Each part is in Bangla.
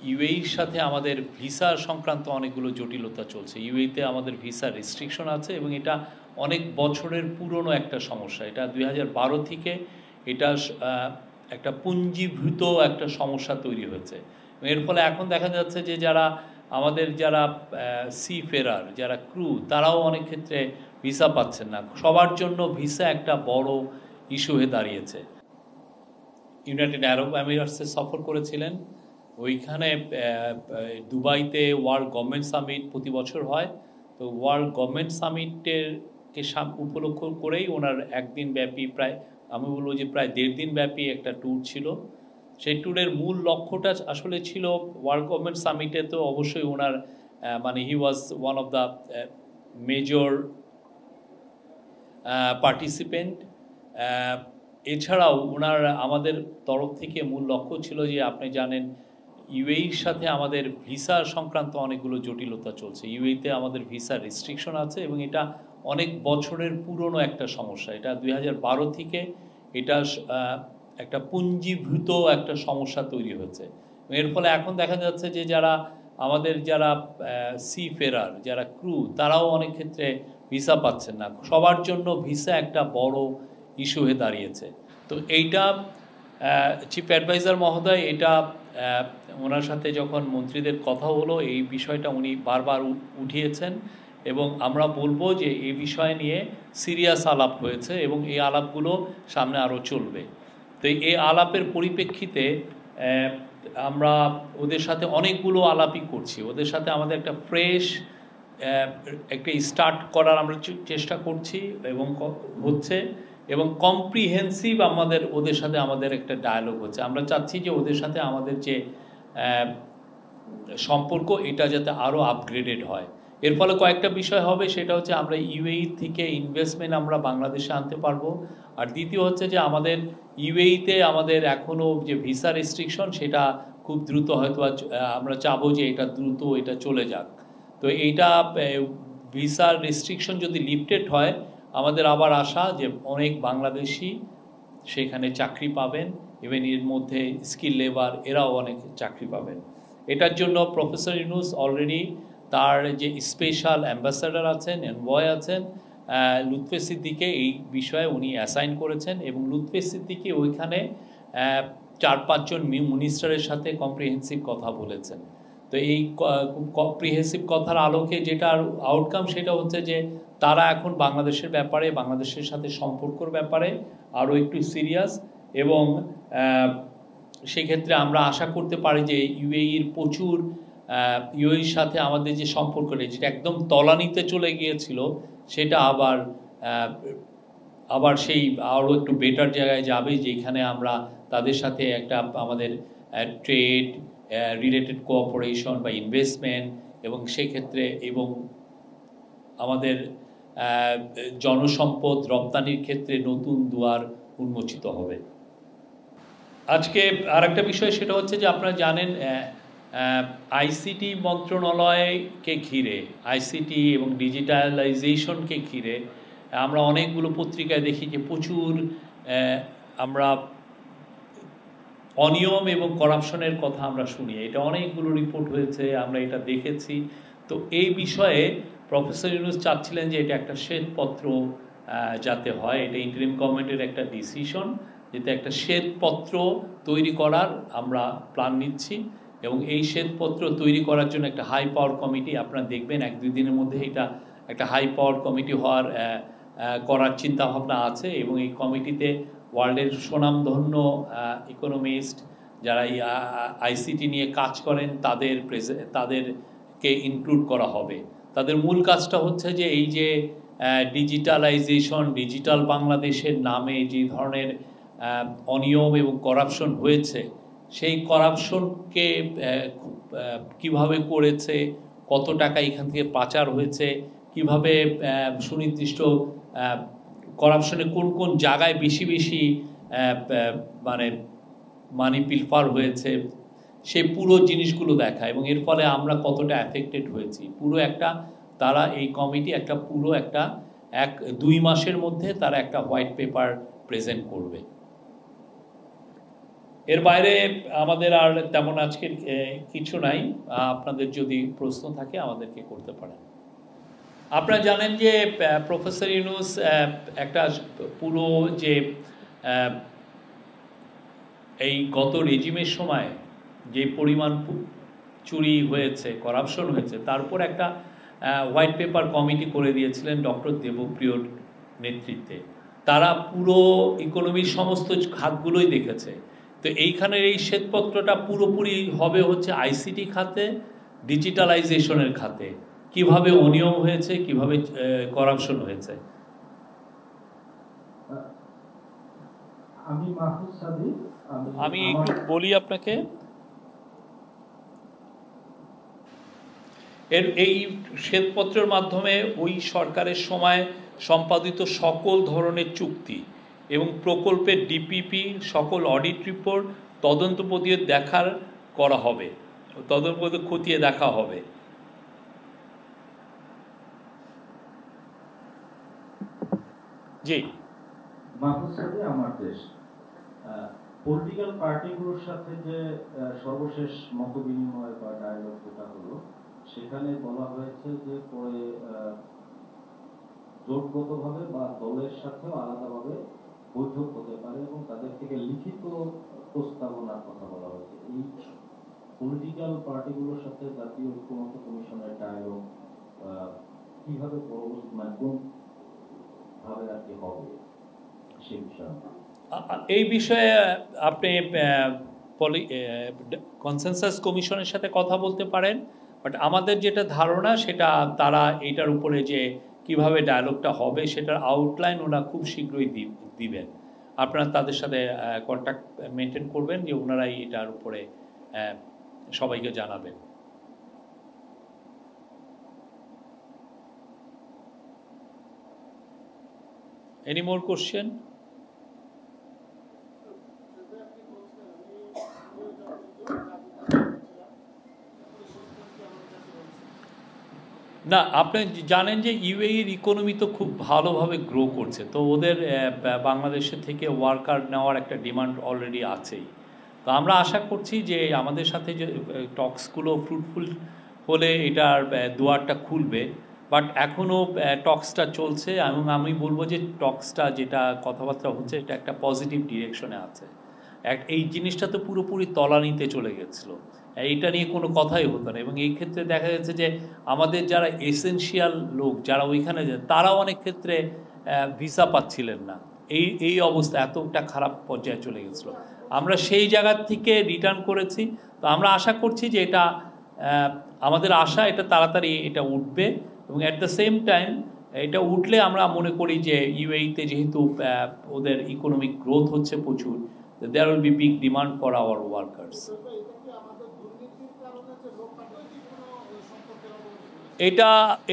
ইউএইর সাথে আমাদের ভিসা সংক্রান্ত অনেকগুলো জটিলতা চলছে। ইউএইতে আমাদের ভিসা রেস্ট্রিকশন আছে এবং এটা অনেক বছরের পুরনো একটা সমস্যা। এটা 2012 থেকে এটা একটা পুঞ্জীভূত একটা সমস্যা তৈরি হয়েছে। এর ফলে এখন দেখা যাচ্ছে যে যারা সি ফেরার, যারা ক্রু, তারাও অনেক ক্ষেত্রে ভিসা পাচ্ছেন না। সবার জন্য ভিসা একটা বড় ইস্যু হয়ে দাঁড়িয়েছে। ইউনাইটেড আরব আমিরাটসে সফর করেছিলেন। ওইখানে দুবাইতে ওয়ার্ল্ড গভর্নমেন্ট সামিট প্রতি বছর হয়। তো ওয়ার্ল্ড গভর্নমেন্ট সামিটেরকে উপলক্ষ করেই ওনার একদিন ব্যাপী, প্রায় আমি বলবো যে প্রায় 1.5 দিন ব্যাপী একটা ট্যুর ছিল। সেই ট্যুরের মূল লক্ষ্যটা আসলে ছিল ওয়ার্ল্ড গভর্নমেন্ট সামিটে তো অবশ্যই ওনার he was one of the major participant. এছাড়াও ওনার আমাদের তরফ থেকে মূল লক্ষ্য ছিল যে আপনি জানেন ইউএইর সাথে আমাদের ভিসা সংক্রান্ত অনেকগুলো জটিলতা চলছে। ইউএইতে আমাদের ভিসা রেস্ট্রিকশন আছে এবং এটা অনেক বছরের পুরনো একটা সমস্যা। এটা 2012 থেকে এটা একটা পুঞ্জীভূত একটা সমস্যা তৈরি হয়েছে। এর ফলে এখন দেখা যাচ্ছে যে যারা সি ফেরার, যারা ক্রু, তারাও অনেক ক্ষেত্রে ভিসা পাচ্ছেন না। সবার জন্য ভিসা একটা বড় ইস্যু হয়ে দাঁড়িয়েছে। তো এইটা চিফ অ্যাডভাইজার মহোদয় এটা ওনার সাথে যখন মন্ত্রীদের কথা হলো, এই বিষয়টা উনি বারবার উঠিয়েছেন এবং আমরা বলবো যে এই বিষয় নিয়ে সিরিয়াস আলাপ হয়েছে এবং এই আলাপগুলো সামনে আরও চলবে। তো এই আলাপের পরিপ্রেক্ষিতে আমরা ওদের সাথে অনেকগুলো আলাপই করছি। ওদের সাথে আমাদের একটা ফ্রেশ একটা স্টার্ট করার আমরা চেষ্টা করছি এবং হচ্ছে, এবং কম্প্রিহেন্সিভ ওদের সাথে আমাদের একটা ডায়ালগ হচ্ছে। আমরা চাচ্ছি যে ওদের সাথে আমাদের যে সম্পর্ক এটা যাতে আরও আপগ্রেডেড হয়। এর ফলে কয়েকটা বিষয় হবে, সেটা হচ্ছে আমরা ইউএই থেকে ইনভেস্টমেন্ট আমরা বাংলাদেশে আনতে পারবো। আর দ্বিতীয় হচ্ছে যে আমাদের ইউএইতে আমাদের এখনও যে ভিসা রেস্ট্রিকশন সেটা খুব দ্রুত হয়তো আমরা চাবো যে এটা দ্রুত এটা চলে যাক। তো এইটা ভিসা রেস্ট্রিকশন যদি লিফটেড হয়, আমাদের আবার আশা যে অনেক বাংলাদেশি সেখানে চাকরি পাবেন, ইভেন এর মধ্যে স্কিল লেবার এরাও অনেক চাকরি পাবেন। এটার জন্য প্রফেসর ইউনূস অলরেডি তার যে স্পেশাল অ্যাম্বাসাডার আছেন, এনভয় আছেন, লুৎফে সিদ্দিকে এই বিষয়ে উনি অ্যাসাইন করেছেন এবং লুৎফে সিদ্দিকি ওইখানে 4-5 জন মিনিস্টারের সাথে কম্প্রিহেন্সিভ কথা বলেছেন। তো এই কম্প্রিহেন্সিভ কথার আলোকে যেটার আউটকাম সেটা হচ্ছে যে তারা এখন বাংলাদেশের ব্যাপারে, বাংলাদেশের সাথে সম্পর্কর ব্যাপারে আরও একটু সিরিয়াস, এবং সেক্ষেত্রে আমরা আশা করতে পারি যে ইউএইর সাথে আমাদের যে সম্পর্কটা যেটা একদম তলানিতে চলে গিয়েছিল সেটা আবার সেই আরও একটু বেটার জায়গায় যাবে, যেখানে আমরা তাদের সাথে একটা আমাদের ট্রেড রিলেটেড কোঅপারেশন বা ইনভেস্টমেন্ট, এবং সেক্ষেত্রে এবং আমাদের জনসম্পদ রপ্তানির ক্ষেত্রে নতুন দুয়ার উন্মোচিত হবে। আজকে আরেকটা বিষয় সেটা হচ্ছে যে আপনারা জানেন আইসিটি মন্ত্রণালয়কে ঘিরে, আইসিটি এবং ডিজিটালাইজেশনকে ঘিরে আমরা অনেকগুলো পত্রিকায় দেখি যে প্রচুর আমরা অনিয়ম এবং করাপশনের কথা আমরা শুনি। এটা অনেকগুলো রিপোর্ট হয়েছে, আমরা এটা দেখেছি। তো এই বিষয়ে প্রফেসর ইউনূস চাচ্ছিলেন যে এটা একটা শ্বেতপত্র যাতে হয়, এটা ইন্টারিম গভর্নমেন্টের একটা ডিসিশন, যাতে একটা শ্বেতপত্র তৈরি করার আমরা প্ল্যান নিচ্ছি, এবং এই শ্বেতপত্র তৈরি করার জন্য একটা হাই পাওয়ার কমিটি, আপনারা দেখবেন 1-2 দিনের মধ্যে এটা একটা হাই পাওয়ার কমিটি করার চিন্তাভাবনা আছে। এবং এই কমিটিতে ওয়ার্ল্ডের সুনামধন্য ইকোনমিস্ট যারা এই আইসিটি নিয়ে কাজ করেন তাদেরকে ইনক্লুড করা হবে। তাদের মূল কাজটা হচ্ছে যে এই যে ডিজিটালাইজেশন, ডিজিটাল বাংলাদেশের নামে যে ধরনের অনিয়ম এবং করাপশন হয়েছে, সেই করাপশনকে কিভাবে করেছে, কত টাকা এখান থেকে পাচার হয়েছে, কিভাবে সুনির্দিষ্ট করাপশনে কোন কোন জায়গায় বেশি বেশি মানি পিলফার হয়েছে, সেই পুরো জিনিসগুলো দেখা, এবং এর ফলে আমরা কতটা অ্যাফেক্টেড হয়েছি পুরো একটা, তারা এই কমিটি একটা পুরো একটা 1-2 মাসের মধ্যে তারা একটা হোয়াইট পেপার প্রেজেন্ট করবে। এর বাইরে আমাদের আর তেমন আজকের কিছু নাই। আপনাদের যদি প্রশ্ন থাকে আমাদেরকে করতে পারেন। আপনারা জানেন যে প্রফেসর ইউনূস একটা পুরো যে এই গত রেজিমের সময় যে পরিমাণ চুরি হয়েছে, করাপশন হয়েছে, তার উপর একটা হোয়াইট পেপার কমিটি করে দিয়েছিলেন ডক্টর দেবপ্রিয়র নেতৃত্বে। তারা পুরো ইকোনমির সমস্ত খাতগুলোই দেখেছে। তো এইখানের এই শ্বেতপত্রটা পুরোপুরি হবে হচ্ছে আইসিটি খাতে, ডিজিটালাইজেশনের খাতে, কিভাবে অনিয়ম হয়েছে, কিভাবে করাপশন হয়েছে। আমি একটু বলি আপনাকে। এই শ্বেতপত্রের মাধ্যমে ওই সরকারের সময় সম্পাদিত সকল ধরনের চুক্তি এবং প্রকল্পের ডিপিপি, সকল অডিট রিপোর্ট তদন্ত পদিয়ে করা হবে, তদন্ত খতিয়ে দেখা হবে। জি, আমার দেশ পলিটিক্যাল পার্টিগুলোর সাথে যে সর্বশেষ মতবিনিময় বা ডায়ালগ যেটা হলো, সেখানে বলা হয়েছে যে পরে জোটগতভাবে বা দলের সাথেও আলাদাভাবে বৈঠক হতে পারে এবং তাদের থেকে লিখিত প্রস্তাবনার কথা বলা হয়েছে। এই পলিটিক্যাল পার্টিগুলোর সাথে জাতীয় ঐক্যমত্য কমিশনের ডায়ালগ কিভাবে পরবর্তী মানে কোন ভাবে আর কি হবে সেই বিষয়ে। এই বিষয়ে আপনি কনসেনসাস কমিশনের সাথে কথা বলতে পারেন। বাট আমাদের যেটা ধারণা সেটা তারা এটার উপরে যে কিভাবে ডায়ালগটা হবে সেটার আউটলাইন ওরা খুব শীঘ্রই দিবেন। আপনারা তাদের সাথে কন্ট্যাক্ট মেনটেন করবেন যে ওনারাই এটার উপরে সবাইকে জানাবেন। Any more question? না, আপনি জানেন যে ইউএইর ইকোনমি তো খুব ভালোভাবে গ্রো করছে। তো ওদের বাংলাদেশের থেকে ওয়ার্কার নেওয়ার একটা ডিমান্ড অলরেডি আছেই। তো আমরা আশা করছি যে আমাদের সাথে যে টক্সগুলো ফ্রুটফুল হলে এটার দুয়ারটা খুলবে। বাট এখনও টক্সটা চলছে এবং আমি বলবো যে টক্সটা যেটা কথাবার্তা হচ্ছে এটা একটা পজিটিভ ডিরেকশনে আছে। এই জিনিসটা তো পুরোপুরি তলানিতে চলে গেছিলো, এইটা নিয়ে কোনো কথাই হতো না। এবং এই ক্ষেত্রে দেখা যাচ্ছে যে আমাদের যারা এসেনশিয়াল লোক যারা ওইখানে যায় তারাও অনেক ক্ষেত্রে ভিসা পাচ্ছিলেন না। এই অবস্থা এতটা খারাপ পর্যায়ে চলে গেছিলো। আমরা সেই জায়গার থেকে রিটার্ন করেছি। তো আমরা আশা করছি যে এটা আমাদের আশা এটা তাড়াতাড়ি এটা উঠবে এবং অ্যাট দ্য সেম টাইম এটা উঠলে আমরা মনে করি যে ইউএইতে যেহেতু ওদের ইকোনমিক গ্রোথ হচ্ছে প্রচুর, there will be big demand for our workers.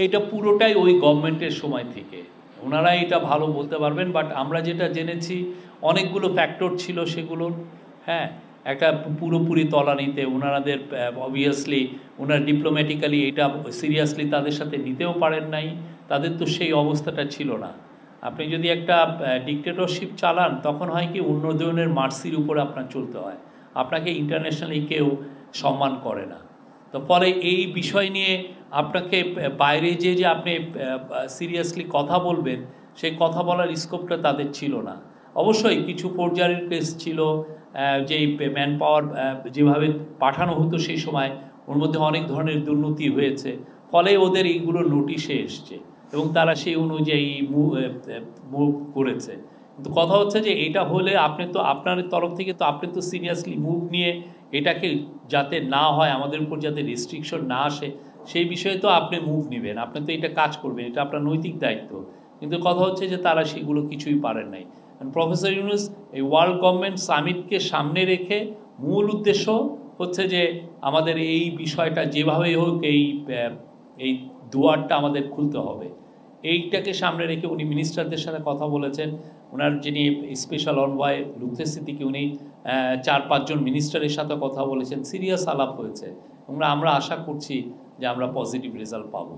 এটা পুরোটাই ওই গভর্নমেন্টের সময় থেকে ওনারা এটা ভালো বলতে পারবেন। বাট আমরা যেটা জেনেছি অনেকগুলো ফ্যাক্টর ছিল সেগুলোর। হ্যাঁ, একটা পুরোপুরি তলানিতে ওনাদের অবভিয়াসলি ওনারা ডিপ্লোম্যাটিক্যালি এটা সিরিয়াসলি তাদের সাথে নিতেও পারেন নাই। তাদের তো সেই অবস্থাটা ছিল না। আপনি যদি একটা ডিক্টেটরশিপ চালান তখন হয় কি অন্য ধরনের মার্সির উপরে আপনার চলতে হয়, আপনাকে ইন্টারন্যাশনালি কেউ সম্মান করে না। তো ফলে এই বিষয় নিয়ে আপনাকে বাইরে যে আপনি সিরিয়াসলি কথা বলবেন সেই কথা বলার স্কোপটা তাদের ছিল না। অবশ্যই কিছু পর্যায়ের কেস ছিল, যেই ম্যান পাওয়ার যেভাবে পাঠানো হতো সেই সময় ওর মধ্যে অনেক ধরনের দুর্নীতি হয়েছে, ফলে ওদের এইগুলো নোটিশে এসছে এবং তারা সেই অনুযায়ী মুভ করেছে। কিন্তু কথা হচ্ছে যে এটা হলে আপনি তো আপনার তরফ থেকে তো আপনি তো সিরিয়াসলি মুভ নিয়ে এটাকে যাতে না হয়, আমাদের উপর যাতে রেস্ট্রিকশন না আসে সেই বিষয়ে তো আপনি মুভ নেবেন, আপনি তো এটা কাজ করবেন, এটা আপনার নৈতিক দায়িত্ব। কিন্তু কথা হচ্ছে যে তারা সেগুলো কিছুই পারেন নাই। প্রফেসর ইউনূস এই ওয়ার্ল্ড গভর্নমেন্ট সামিটকে সামনে রেখে মূল উদ্দেশ্য হচ্ছে যে আমাদের এই বিষয়টা যেভাবেই হোক এই দুয়ারটা আমাদের খুলতে হবে। এইটাকে সামনে রেখে উনি মিনিস্টারদের সাথে কথা বলেছেন। ওনার যিনি স্পেশাল অনভয় লুকথে সিদ্দিকী উনি 4-5 জন মিনিস্টারের সাথে কথা বলেছেন, সিরিয়াস আলাপ হয়েছে। আমরা আশা করছি যে আমরা পজিটিভ রেজাল্ট পাবো।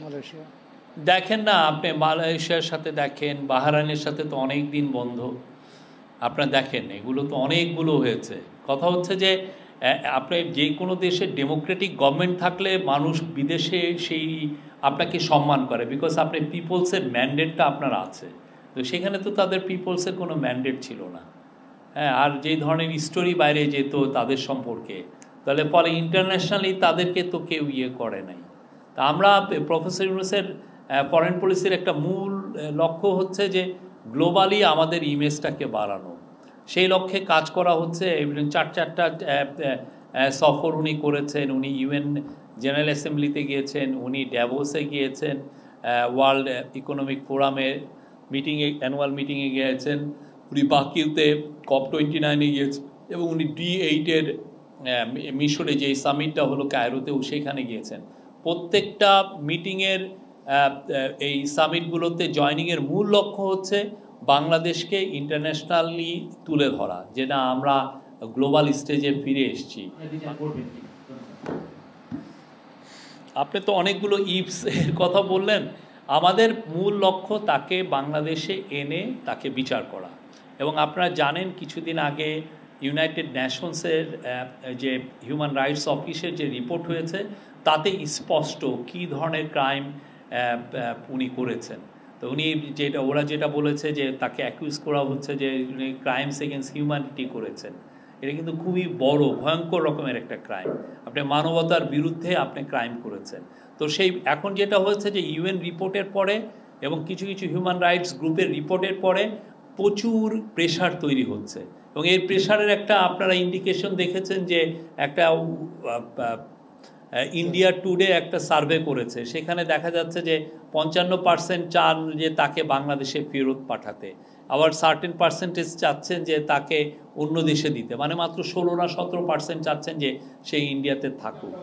মালয়েশিয়া? দেখেন না, আপনি মালয়েশিয়ার সাথে দেখেন, বাহরাইনের সাথে তো অনেক দিন বন্ধ, আপনারা দেখেন এগুলো তো অনেকগুলো হয়েছে। কথা হচ্ছে যে আপনি যে কোনো দেশে ডেমোক্রেটিক গভর্নমেন্ট থাকলে মানুষ বিদেশে সেই আপনাকে সম্মান করে, বিকজ আপনি পিপলসের ম্যান্ডেটটা আপনার আছে। তো সেখানে তো তাদের পিপলসের কোনো ম্যান্ডেট ছিল না। হ্যাঁ, আর যে ধরনের স্টোরি বাইরে যেত তাদের সম্পর্কে, তাহলে ফলে ইন্টারন্যাশনালি তাদেরকে তো কেউ করে নাই। তা আমরা প্রফেসর ইউনূসের ফরেন পলিসির একটা মূল লক্ষ্য হচ্ছে যে গ্লোবালি আমাদের ইমেজটাকে বাড়ানো, সেই লক্ষ্যে কাজ করা হচ্ছে। চারটা সফর উনি করেছেন। উনি ইউএন জেনারেল অ্যাসেম্বলিতে গিয়েছেন, উনি ড্যাভোসে গিয়েছেন, ওয়ার্ল্ড ইকোনমিক ফোরামে মিটিংয়ে, অ্যানুয়াল মিটিংয়ে গিয়েছেন, উনি বাকিতে COP29 গিয়েছেন, এবং উনি D8 মিশরে যে সামিটটা হলো কায়রোতেও সেখানে গিয়েছেন। প্রত্যেকটা মিটিংয়ের এই সামিটগুলোতে জয়নিংয়ের মূল লক্ষ্য হচ্ছে বাংলাদেশকে ইন্টারন্যাশনালি তুলে ধরা, যে না আমরা গ্লোবাল স্টেজে ফিরে এসেছি। আপনি তো অনেকগুলো ইফস এর কথা বললেন। আমাদের মূল লক্ষ্য তাকে বাংলাদেশে এনে তাকে বিচার করা। এবং আপনারা জানেন কিছুদিন আগে ইউনাইটেড নেশনসের যে হিউম্যান রাইটস অফিসের যে রিপোর্ট হয়েছে তাতে স্পষ্ট কী ধরনের ক্রাইম উনি করেছেন। তো উনি ওরা যেটা বলেছে যে তাকে অ্যাকিউজ করা হচ্ছে যে উনি ক্রাইমস এগেন্স্ট হিউম্যানিটি করেছেন। এটা কিন্তু খুবই বড় ভয়ঙ্কর রকমের একটা ক্রাইম। আপনি মানবতার বিরুদ্ধে আপনি ক্রাইম করেছেন। তো সেই এখন যেটা হয়েছে যে ইউএন রিপোর্টের পরে এবং কিছু কিছু হিউম্যান রাইটস গ্রুপের রিপোর্টের পরে প্রচুর প্রেশার তৈরি হচ্ছে, এবং এই প্রেশারের একটা আপনারা ইন্ডিকেশন দেখেছেন যে একটা ইন্ডিয়া টুডে একটা সার্ভে করেছে, সেখানে দেখা যাচ্ছে যে 55% চান যে তাকে বাংলাদেশে ফেরত পাঠাতে, আবার সার্টেন পার্সেন্টেজ চাচ্ছেন যে তাকে অন্য দেশে দিতে, মানে মাত্র 16 না 17% চাচ্ছেন যে সেই ইন্ডিয়াতে থাকুক।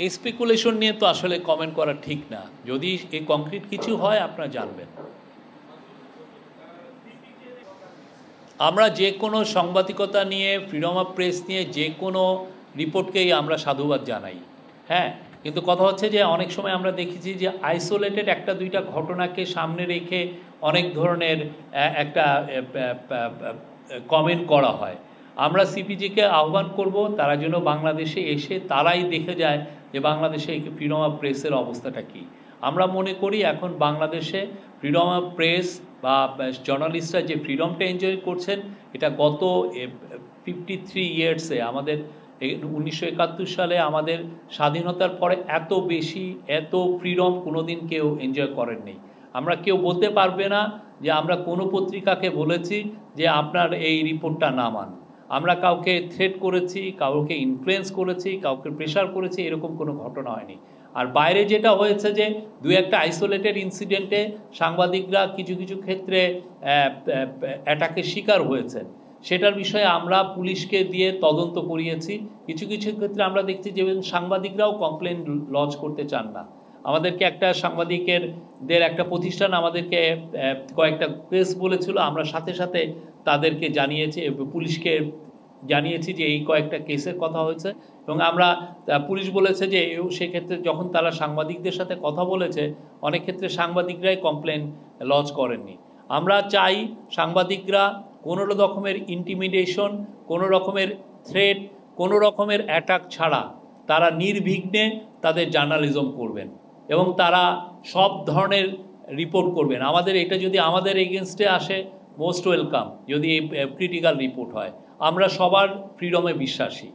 এই স্পেকুলেশন নিয়ে তো আসলে কমেন্ট করা ঠিক না। যদি এই কংক্রিট কিছু হয় আপনারা জানবেন। আমরা যে কোনো সাংবাদিকতা নিয়ে, ফ্রিডম অফ প্রেস নিয়ে যে কোনো রিপোর্টকেই আমরা সাধুবাদ জানাই। হ্যাঁ, কিন্তু কথা হচ্ছে যে অনেক সময় আমরা দেখেছি যে আইসোলেটেড একটা দুইটা ঘটনাকে সামনে রেখে অনেক ধরনের একটা কমেন্ট করা হয়। আমরা সিপিজিকে আহ্বান করব তারা যেন বাংলাদেশে এসে তারাই দেখে যায় যে বাংলাদেশে ফ্রিডম অফ প্রেসের অবস্থাটা কী। আমরা মনে করি এখন বাংলাদেশে ফ্রিডম অফ প্রেস বা জার্নালিস্টরা যে ফ্রিডমটা এনজয় করছেন, এটা গত 53 ইয়ার্সে আমাদের 1971 সালে আমাদের স্বাধীনতার পরে এত বেশি এত ফ্রিডম কোনোদিন কেউ এনজয় করেননি। আমরা কেউ বলতে পারবে না যে আমরা কোনো পত্রিকাকে বলেছি যে আপনার এই রিপোর্টটা নামান। আমরা কাউকে থ্রেট করেছি, কাউকে ইনফ্লুয়েন্স করেছি, কাউকে প্রেশার করেছি, এরকম কোনো ঘটনা হয়নি। আর বাইরে যেটা হয়েছে যে দু একটা আইসোলেটেড ইনসিডেন্টে সাংবাদিকরা কিছু কিছু ক্ষেত্রে অ্যাটাকের শিকার হয়েছেন, সেটার বিষয়ে আমরা পুলিশকে দিয়ে তদন্ত করিয়েছি। কিছু কিছু ক্ষেত্রে আমরা দেখছি যে সাংবাদিকরাও কমপ্লেন লজ করতে চান না। আমাদেরকে একটা সাংবাদিকদের একটা প্রতিষ্ঠান আমাদেরকে কয়েকটা কেস বলেছিল, আমরা সাথে সাথে তাদেরকে জানিয়েছি, পুলিশকে জানিয়েছি যে এই কয়েকটা কেসের কথা হয়েছে, এবং আমরা পুলিশ বলেছে যে সেক্ষেত্রে যখন তারা সাংবাদিকদের সাথে কথা বলেছে অনেক ক্ষেত্রে সাংবাদিকরাই কমপ্লেন লজ করেননি। আমরা চাই সাংবাদিকরা কোনো রকমের ইন্টিমিডেশন, কোনো রকমের থ্রেট, কোনো রকমের অ্যাটাক ছাড়া তারা নির্বিঘ্নে তাদের জার্নালিজম করবেন এবং তারা সব ধরনের রিপোর্ট করবেন। আমাদের এটা যদি আমাদের এগেনস্টে আসে মোস্ট ওয়েলকাম, যদি ক্রিটিক্যাল রিপোর্ট হয়। আমরা সবার ফ্রিডমে বিশ্বাসী।